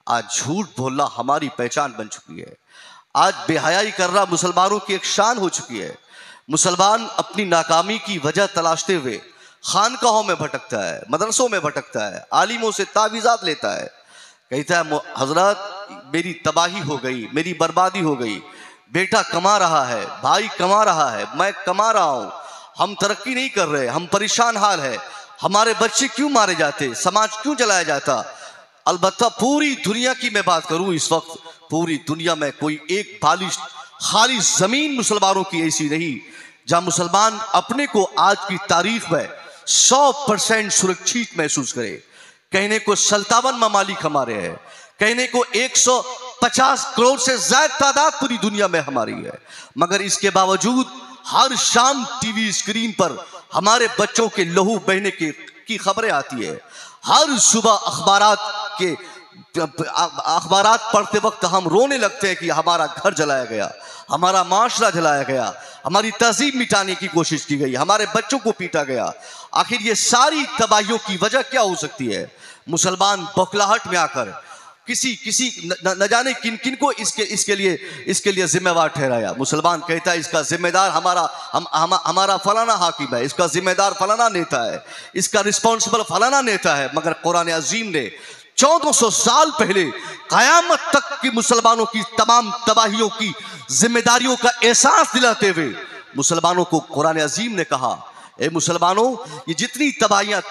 आज झूठ बोलना हमारी पहचान बन चुकी है। आज बेहयाई करना मुसलमानों की एक शान हो चुकी है। मुसलमान अपनी नाकामी की वजह तलाशते हुए खानकाहों में भटकता है, मदरसों में भटकता है, आलिमों से तावीज़ात लेता है, कहता है हजरत मेरी तबाही हो गई, मेरी बर्बादी हो गई, बेटा कमा रहा है, भाई कमा रहा है, मैं कमा रहा हूँ, हम तरक्की नहीं कर रहे, हम परेशान हाल है, हमारे बच्चे क्यों मारे जाते, समाज क्यों जलाया जाता। अलबत्ता पूरी दुनिया की मैं बात करूं, इस वक्त पूरी दुनिया में कोई एक बालिश खाली जमीन मुसलमानों की ऐसी नहीं जहां मुसलमान अपने को आज की तारीख में 100% सुरक्षित महसूस करे। कहने को 57 ममालिक हमारे हैं, कहने को 150 करोड़ से ज्यादा तादाद पूरी दुनिया में हमारी है, मगर इसके बावजूद हर शाम टीवी स्क्रीन पर हमारे बच्चों के लहू बहने की खबरें आती है। हर सुबह अखबारात पढ़ते वक्त हम रोने लगते हैं कि हमारा घर जलाया गया, हमारा माशरा जलाया गया, हमारी तहजीब मिटाने की कोशिश की गई, हमारे बच्चों को पीटा गया। आखिर ये सारी तबाहियों की वजह क्या हो सकती है? मुसलमान बौखलाहट में आकर किसी न जाने किन किन को इसके लिए जिम्मेवार ठहराया। मुसलमान कहता है इसका जिम्मेदार हमारा फलाना हाकिम है, इसका जिम्मेदार फलाना नेता है, इसका रिस्पॉन्सिबल फलाना नेता है। मगर कुरान अजीम ने 1400 साल पहले कयामत तक की मुसलमानों की तमाम तबाहियों की जिम्मेदारियों का एहसास दिलाते हुए मुसलमानों को कुरान अजीम ने कहा, ए मुसलमानों, ये जितनी तबाहियां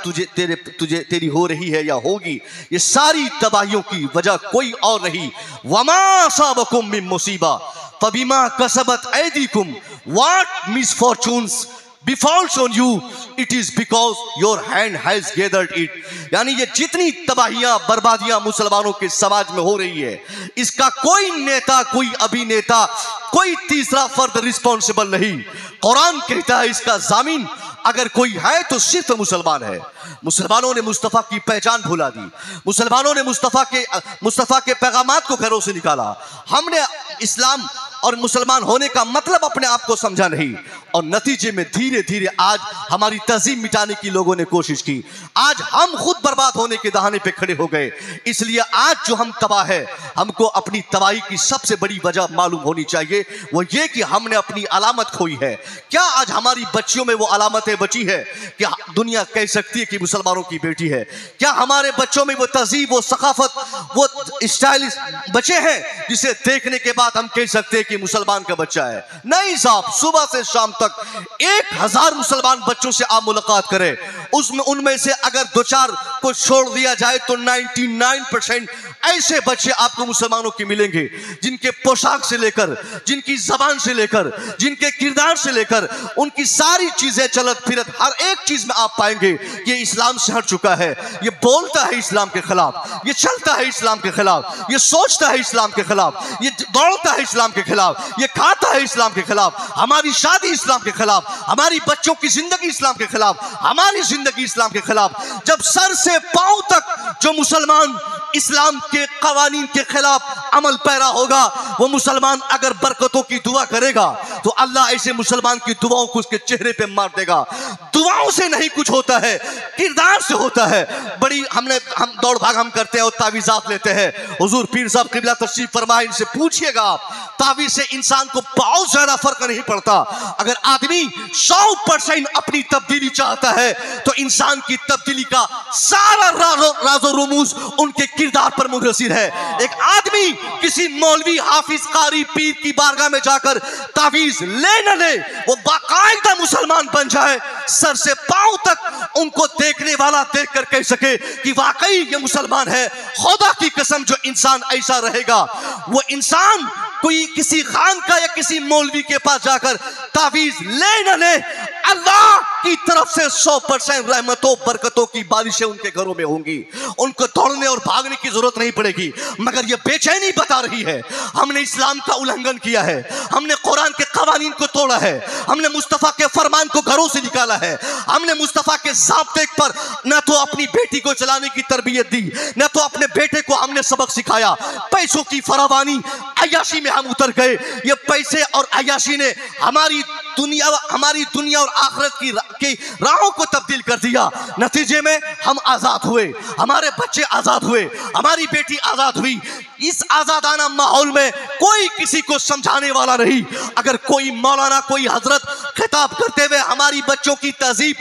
तेरी हो रही है या होगी, ये सारी तबाहियों की वजह कोई और नहीं, वमा असाबकुम मिन मुसीबा फबिमा कसबत ऐदीकुम, what misfortunes befalls on you, it is because your hand has gathered it। यानी ये जितनी तबाहियां बर्बादियां मुसलमानों के समाज में हो रही है, इसका कोई नेता, कोई अभिनेता, कोई तीसरा फर्द रिस्पॉन्सिबल नहीं। कुरान कहता है इसका जामिन अगर कोई है तो सिर्फ मुसलमान है। मुसलमानों ने मुस्तफ़ा की पहचान भुला दी, मुसलमानों ने मुस्तफ़ा के पैगामात को घरों से निकाला। हमने इस्लाम और मुसलमान होने का मतलब अपने आप को समझा नहीं, और नतीजे में धीरे धीरे आज हमारी तहजीब मिटाने की लोगों ने कोशिश की। आज हम खुद बर्बाद होने के दहाने पे खड़े हो गए। इसलिए आज जो हम तबाह है, हमको अपनी तबाही की सबसे बड़ी वजह मालूम होनी चाहिए, वो ये कि हमने अपनी अलामत खोई है। क्या आज हमारी बच्चियों में वो अलामतें बची है कि दुनिया कह सकती है कि मुसलमानों की बेटी है? क्या हमारे बच्चों में वो तहजीब, वो सकाफत, वो स्टाइल बचे हैं जिसे देखने के बाद हम कह सकते हैं कि मुसलमान का बच्चा है? नहीं साहब, सुबह से शाम तक 1000 मुसलमान बच्चों से आप मुलाकात करें, उनमें से अगर 2-4 को छोड़ दिया जाए तो 99% ऐसे बच्चे आपको मुसलमानों के मिलेंगे जिनके पोशाक से लेकर, जिनकी जबान से लेकर, जिनके किरदार से लेकर, उनकी सारी चीजें चलत फिरत हर एक चीज में आप पाएंगे कि इस्लाम से हट चुका है। ये बोलता है इस्लाम के खिलाफ, ये चलता है इस्लाम के खिलाफ, ये सोचता है इस्लाम के खिलाफ, ये दौड़ता है इस्लाम के खिलाफ, ये खाता है इस्लाम के खिलाफ, हमारी शादी इस्लाम के खिलाफ, हमारी बच्चों की जिंदगी इस्लाम के खिलाफ, हमारी जिंदगी इस्लाम के खिलाफ। जब सर से पांव तक जो मुसलमान इस्लाम के कवानीन के खिलाफ अमल पैरा होगा, वो मुसलमान अगर बरकतों की दुआ करेगा तो अल्लाह ऐसे मुसलमान की दुआओं को उसके चेहरे पे मार देगा। दुआओं से नहीं कुछ होता है, किरदार से होता है। बड़ी हम दौड़ भाग हम करते हैं और तावीज़ात लेते हैं। हुजूर पीर साहब क़िबला तशरीफ फरमाए, इनसे पूछिएगा आप, तावीज़ से इंसान को बहुत ज्यादा फर्क नहीं पड़ता। अगर आदमी 100% अपनी तब्दीली चाहता है तो इंसान की तब्दीली का सारा राज़ो रुमूज़ उनके किरदार पर मुनहसर है। एक आदमी किसी मौलवी, हाफिज, कारी, पीर की बारगाह में जाकर तावीज़ ले न ले, वो बाकायदा मुसलमान बन जाए, सर से पांव तक उनको देखने वाला देखकर कह सके कि वाकई ये मुसलमान है। खुदा की कसम, जो इंसान ऐसा रहेगा, वो इंसान कोई किसी खान का या किसी मौलवी के पास जाकर तावीज़ ले न ले, अल्लाह की तरफ से 100% रहमतों बरकतों की बारिशें उनके घरों में होंगी। उनको दौड़ने और भागने की जरूरत नहीं पड़ेगी। मगर यह बेचैनी बता रही है हमने इस्लाम का उल्लंघन किया है, हमने कुरान के कवानीन को तोड़ा है, हमने मुस्तफ़ा के फरमान को घरों से निकाला है, हमने मुस्तफ़ा के ज़ाब्ते पर न तो अपनी बेटी को चलाने की तरबियत दी, न तो अपने बेटे को हमने सबक सिखाया। पैसों की फरावानी, अय्याशी में हम उतर गए। ये पैसे और अय्याशी ने हमारी हमारी दुनिया और आखिरत की राहों को तब्दील कर दिया। नतीजे में हम आजाद हुए, हमारे बच्चे आजाद हुए, हमारी बेटी आजाद हुई। इस आजादाना माहौल में कोई किसी को समझाने वाला नहीं। अगर कोई मौलाना, कोई हजरत खिताब करते हुए हमारी बच्चों की तहजीब,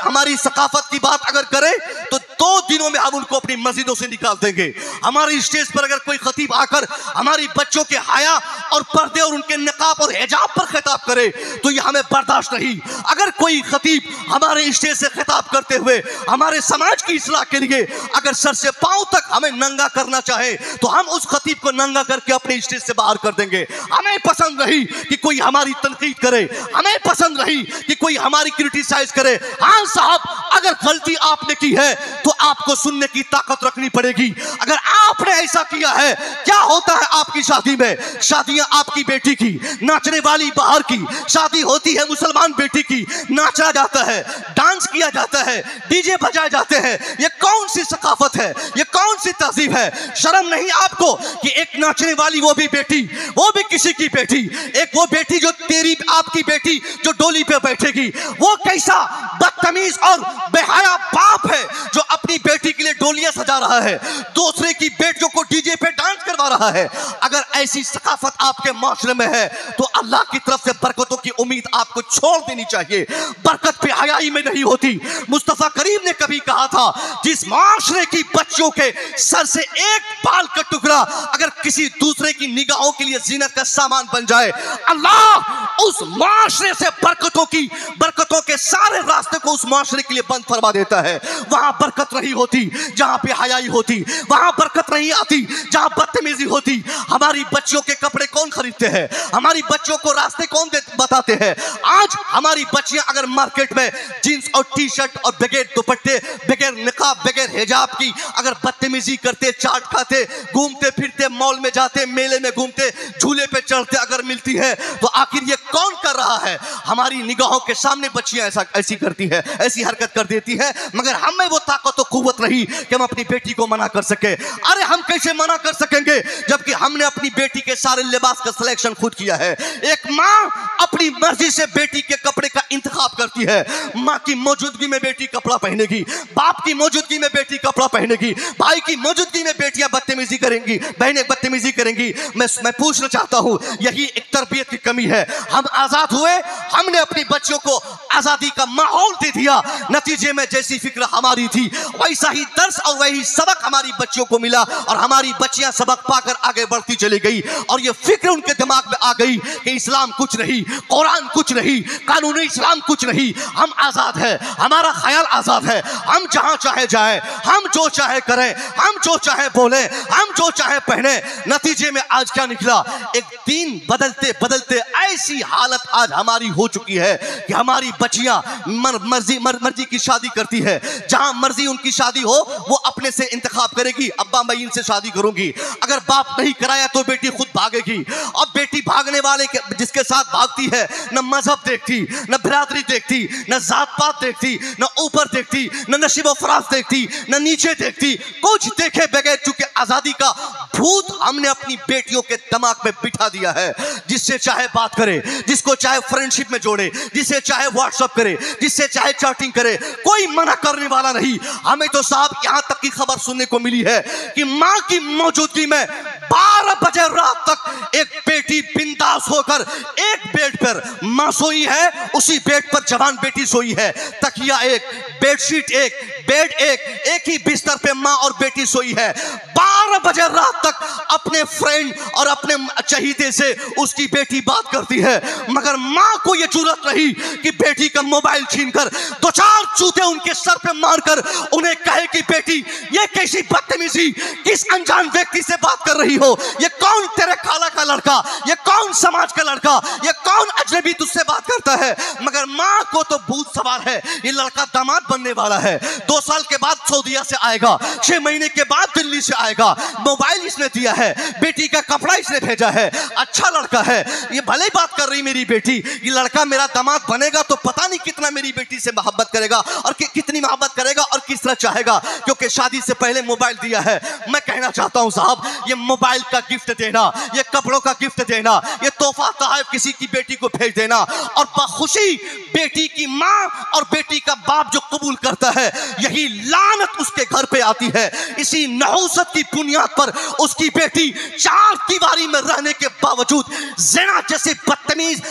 हमारी सकाफत की बात अगर करे तो 2 दिनों में हम उनको अपनी मस्जिदों से निकाल देंगे। हमारी स्टेज पर अगर कोई खतीब आकर हमारी बच्चों के हया और पर्दे और उनके निकाब और हिजाब पर खिताब करे तो यह हमें बर्दाश्त नहीं। अगर कोई खतीब हमारे स्टेज से खिताब करते हुए हमारे समाज की इस्लाह के लिए अगर सर से पांव तक हमें नंगा करना चाहे तो हम उस खतीब को नंगा करके अपने स्टेज से बाहर कर देंगे। हमें पसंद नहीं कि कोई हमारी तनकीद करे, हमें पसंद नहीं कि कोई हमारी क्रिटिसाइज करे। हाँ साहब, अगर गलती आपने की है तो आपको सुनने की ताकत रखनी पड़ेगी। अगर आपने ऐसा किया है, क्या होता है आपकी शादी में? शादियां आपकी बेटी की, नाचने वाली बाहर की, शादी होती है मुसलमान बेटी की, नाचा जाता है, डांस किया जाता है, डीजे बजाए जाते हैं। ये कौन सी सकाफत है? ये कौन सी तहजीब है? शर्म नहीं आपको कि एक नाचने वाली वो भी बेटी, वो भी किसी की बेटी, एक वो बेटी जो तेरी आपकी बेटी जो डोली पे बैठेगी, वो कैसा बदतमीज और बेहया बाप है जो अपनी बेटी के लिए डोलियां सजा रहा है, दूसरे की बेटियों को डीजे पे डांस करवा रहा है। अगर ऐसी सकाफत आपके माशरे में है तो अल्लाह की तरफ से बरकतों की उम्मीद आपको छोड़ देनी चाहिए। बरकत पे हयाई में नहीं होती। मुस्तफा करीम ने कभी कहा था, जिस माशरे की बच्चियों के सर से एक बाल का टुकड़ा अगर किसी दूसरे की निगाहों के लिए जीनत का सामान बन जाए, अल्लाह उस माशरे से बरकतों के सारे रास्ते को उस माशरे के लिए बंद फरमा देता है। वहां बरकत नहीं होती जहां पे हयाई होती, वहां बरकत नहीं आती जहां बदतमीजी होती। हमारी बच्चियों के कपड़े कौन खरीदते हैं? हमारी बच्चियों को रास्ते कौन बताते हैं? आज हमारी बच्चियां अगर मार्केट में जींस और टी शर्ट और बगैर दुपट्टे, बगैर निकाब, बगैर हिजाब की अगर बदतमीजी करते, चाट खाते, घूमते फिरते, मॉल में जाते, मेले में घूमते, झूले पे चढ़ते अगर मिलती है तो आखिर ये कौन कर रहा है? हमारी निगाहों के सामने बच्चियां ऐसी करती है, ऐसी हरकत कर देती है, मगर हमें वो ताकत और कुव्वत नहीं कि हम अपनी बेटी को मना कर सके। अरे हम कैसे मना कर सकेंगे जबकि हमने अपनी बेटी के सारे लिबास का सिलेक्शन खुद किया है। एक माँ अपनी मर्जी से बेटी के कपड़े का इंतखाब करती है। माँ की मौजूदगी में बेटी कपड़ा पहनेगी, बाप की मौजूदगी में बेटी कपड़ा पहनेगी, भाई की मौजूदगी में बेटियां बदतमीजी करेंगी, बहनें बदतमीजी करेंगी। मैं पूछना चाहता हूं, यही एक तरबियत की कमी है। हम आजाद हुए, हमने अपनी बच्चियों को आजादी का माहौल दे दिया, नतीजे में जैसी फिक्र हमारी थी वैसा ही दर्स और वही सबक हमारी बच्चियों को मिला और हमारी बच्चियां सबक पाकर आगे बढ़ती चली गई। और ये फिक्र उनके दिमाग में आ गई कि इस्लाम कुछ नहीं, कुरान कुछ नहीं, कानूनी इस्लाम कुछ नहीं, हम आजाद है, हमारा ख्याल आजाद है, हम जहां चाहे जाए, हम जो चाहे करें, हम जो चाहे बोले, हम जो चाहे पहने। नतीजे में आज क्या निकला? एक दिन बदलते बदलते ऐसी हालत आज हमारी हो चुकी है कि हमारी बच्चियां मर्जी की शादी करती है। जहां मर्जी उनकी शादी हो वो अपने से इंतखाब करेगी, अब्बा मैं इनसे शादी करूंगी। अगर बाप नहीं कराया तो बेटी खुद भागेगी। अब बेटी भागने वाले जिसके साथ भागती है, न मजहब देखती, न बिरादरी देखती, न जात पात देखती, न ऊपर देखती, न नशीब फराज देखती, न नीचे देखती, कुछ देखे बगैर चूंकि आजादी का भूत हमने अपनी बेटियों के दिमाग में बिठा दिया है। जिससे चाहे बात करे, जिसको चाहे फ्रेंडशिप में जोड़े, जिसे चाहे व्हाट्सएप करे, जिससे चाहे चैटिंग करे, कोई मना करने वाला नहीं। हमें तो साहब यहां तक की खबर सुनने को मिली है कि मां की मौजूदगी में 12 बजे रात तक एक बेटी बिंदास होकर एक बेड पर मां सोई है, उसी बेड पर जवान बेटी सोई है। तकिया एक, बेडशीट एक, बेड एक ही बिस्तर पे मां और बेटी सोई है। 12 बजे रात तक अपने फ्रेंड और अपने चहीते से उसकी बेटी बात करती है, मगर मां को यह जुर्रत नहीं कि बेटी का मोबाइल छीनकर 2-4 चूते उनके सर पे मारकर उन्हें कहे कि बेटी ये कैसी बदतमीजी, किस अनजान व्यक्ति से बात कर रही हो, ये कौन तेरे खाला का लड़का, ये कौन समाज का लड़का, ये कौन अजनबी तुझसे बात करता है। मगर मां को तो भूत सवार है, ये लड़का दामाद बनने वाला है, 2 साल के बाद सऊदीया से आएगा, 6 महीने के बाद दिल्ली से आएगा, मोबाइल इसने दिया है, बेटी का कपड़ा इसने भेजा है, अच्छा लड़का है, ये भले ही बात कर रही मेरी बेटी, ये लड़का मेरा दामाद बनेगा तो पता नहीं कितना मेरी बेटी से मोहब्बत करेगा और कितनी मोहब्बत करेगा और किस तरह चाहेगा, क्योंकि शादी से पहले मोबाइल दिया है। मैं कहना चाहता हूं साहब, ये मोबाइल का गिफ्ट देना, ये कपड़ों का गिफ्ट देना, ये तोहफा तोहफा किसी की बेटी को भेज देना और बखुशी बेटी की मां और बेटी का बाप जो कबूल करता है, यही लानत उसके घर पे आती है। इसी नहुसत की बुनियाद पर उसकी बेटी चार दीवारी में रहने के बावजूद ज़िना जैसे बदतमीज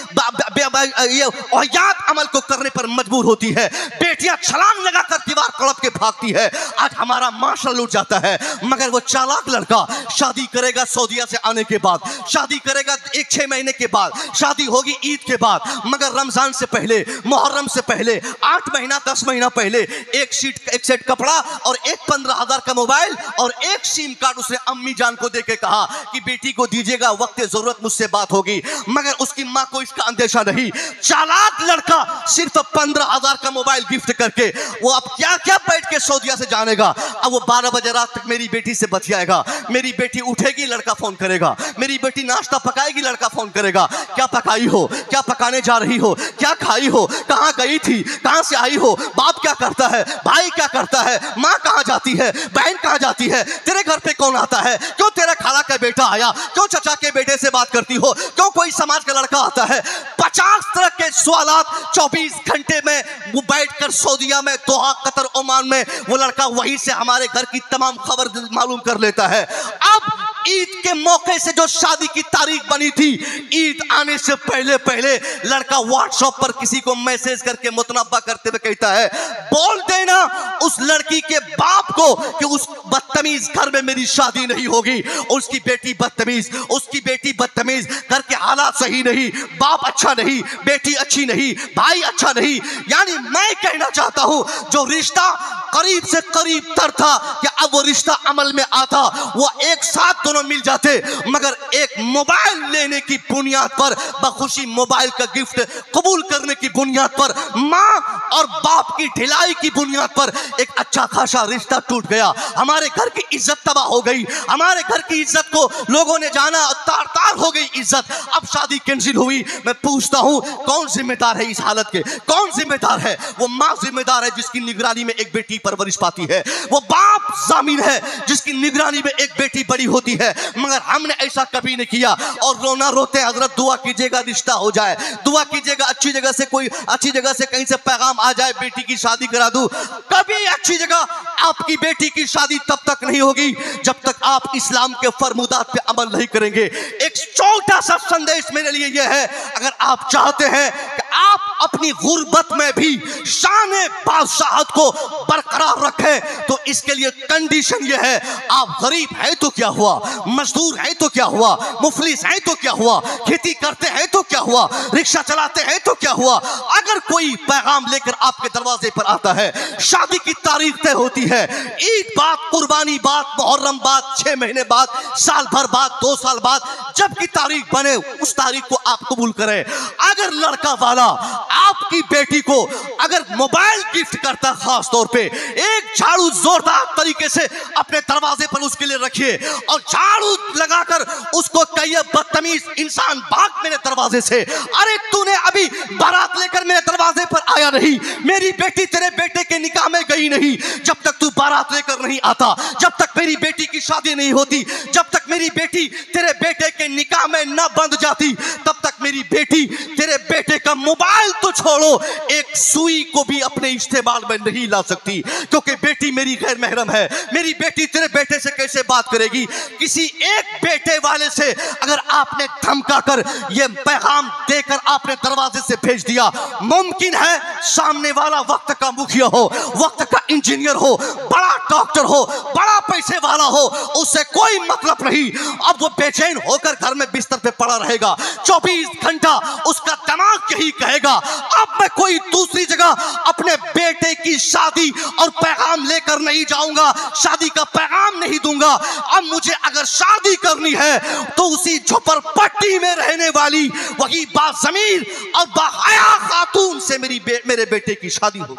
औयात अमल को करने पर मजबूर होती है। बेटियां छलांग लगाकर दीवार तड़प के भागती है। आज हमारा माशरा लूट जाता है, मगर वो चालाक लड़का शादी करेगा सऊदीया से आने के बाद, शादी करेगा 1-6 महीने के बाद, शादी होगी ईद के बाद, मगर रमजान से पहले, मुहर्रम से पहले, 8 महीना 10 महीना पहले एक सेट कपड़ा और एक 15,000 का मोबाइल और एक सिम कार्ड उसने अम्मी जान को देके कहा कि बेटी को दीजिएगा, वक्त जरूरत मुझसे बात होगी। मगर उसकी मां को इसका अंदेशा नहीं। चालाक लड़का सिर्फ 15,000 का मोबाइल गिफ्ट करके वो अब क्या क्या बैठ के सऊदीया से जानेगा। अब वो 12 बजे रात तक मेरी बेटी से बतियाएगा, मेरी बेटी उठेगी लड़का फोन करेगा, मेरी बेटी नाश्ता पकाएगी लड़का फोन करेगा, क्या पकाई हो, क्या पकाने जा रही हो, क्या खाई हो, कहां गई थी, कहां से आई हो, बाप क्या करता है, भाई क्या करता है, मां कहां जाती है, बहन कहां जाती है, तेरे घर पे कौन आता है, क्यों तेरा खाला का बेटा आया, क्यों चचा के बेटे से बात करती हो, क्यों कोई समाज का लड़का आता है। 50 तरह के सवालात 24 घंटे में वो बैठकर सऊदीया में, दोहा, कतर, ओमान में वो लड़का वहीं से हमारे घर की तमाम खबर मालूम कर लेता है। अब ईद के मौके से जो शादी की तारीख बनी थी, ईद आने से पहले पहले लड़का व्हाट्सएप पर किसी को मैसेज करके मुतनब्बा करते हुए कहता है, बोल देना उस लड़की के बाप को कि उस बदतमीज घर में मेरी शादी नहीं होगी। उसकी बेटी बदतमीज, उसकी बेटी बदतमीज, घर के हालात सही नहीं, बाप अच्छा नहीं, बेटी अच्छी नहीं, भाई अच्छा नहीं। यानी मैं कहना चाहता हूं, जो रिश्ता करीब से करीब तर था कि अब वो रिश्ता अमल में आता, वो एक साथ दोनों मिल जाते, मगर एक मोबाइल लेने की बुनियाद पर, बखुशी मोबाइल का गिफ्ट कबूल करने की बुनियाद पर, मां और बाप की ढिलाई की बुनियाद पर एक अच्छा खासा रिश्ता टूट गया। हमारे घर की इज्जत तबाह हो गई, हमारे घर की इज्जत को लोगों ने जाना, तार तार हो गई इज्जत। अब शादी कैंसिल हुई। मैं पूछता हूं, कौन जिम्मेदार है इस हालत के? कौन जिम्मेदार है? वो मां जिम्मेदार है जिसकी निगरानी में एक बेटी परवरिश पाती है, वो बाप जामिन है जिसकी निगरानी में एक बेटी बड़ी होती है। मगर हमने ऐसा कभी नहीं किया। और रोना रोते हजरत दुआ कीजिएगा रिश्ता हो जाए, दुआ कीजिएगा अच्छी जगह से, कोई अच्छी जगह से कहीं से पैगाम आ जाए, बेटी की शादी करा दूं। कभी अच्छी जगह आपकी बेटी की शादी तब तक नहीं होगी जब तक आप इस्लाम के फरमुदात पे अमल नहीं करेंगे। एक छोटा सा संदेश मेरे लिए यह है, अगर आप चाहते हैं कि आप अपनी गुर्बत में भी शान बादशाहत को बरकरार रखें, तो इसके लिए कंडीशन यह है, आप गरीब है तो क्या हुआ, मजदूर है तो क्या हुआ, मुफलिस है तो क्या हुआ, खेती करते हैं तो क्या हुआ, रिक्शा चलाते हैं तो क्या हुआ, अगर कोई पैगाम लेकर आपके दरवाजे पर आता है, शादी की तारीख तय होती है, ईद बाद, कुर्बानी बाद, मुहर्रम बाद, 6 महीने बाद, साल भर बाद, 2 साल बाद, जब की तारीख बने उस तारीख को आप कबूल करें। अगर लड़का वाला आपकी बेटी को अगर मोबाइल गिफ्ट करता, खास तौर पे एक झाड़ू जोरदार तरीके से अपने दरवाजे पर उसके लिए रखिए और झाड़ू लगाकर उसको कहिए, बदतमीज इंसान भाग मेरे दरवाजे से, अरे तूने अभी बारात लेकर मेरे दरवाजे पर आया नहीं, मेरी बेटी तेरे बेटे के निकाह में गई नहीं, जब तक तू बारात लेकर नहीं आता, जब तक मेरी बेटी की शादी नहीं होती, जब तक मेरी बेटी तेरे बेटे के निकाह में न बंध जाती, तब तक मेरी बेटी तेरे बेटे का मोबाइल तो छोड़ो, एक सुई को भी अपने इस्तेमाल में नहीं ला सकती, क्योंकि बेटी मेरी गैर महरम है। मेरी बेटी तेरे बेटे से कैसे बात करेगी? किसी एक बेटे वाले से अगर आपने धमकाकर ये पैगाम देकर आपने दरवाजे से भेज दिया, मुमकिन है सामने वाला वक्त का मुखिया हो, वक्त का इंजीनियर हो, बड़ा डॉक्टर हो, बड़ा पैसे वाला हो, उससे कोई मतलब नहीं। अब वो बेचैन होकर घर में बिस्तर पे पड़ा रहेगा, 24 घंटा उसका दिमाग यही कहेगा, अब मैं कोई दूसरी जगह अपने बेटे की शादी और पैगाम लेकर नहीं जाऊंगा, शादी का पैगाम नहीं दूंगा। अब मुझे अगर शादी करनी है तो उसी झोपड़पट्टी में रहने वाली वही बाज़मीर और बाहया खातून से मेरे बेटे की शादी होगी।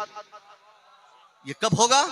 ये कब होगा?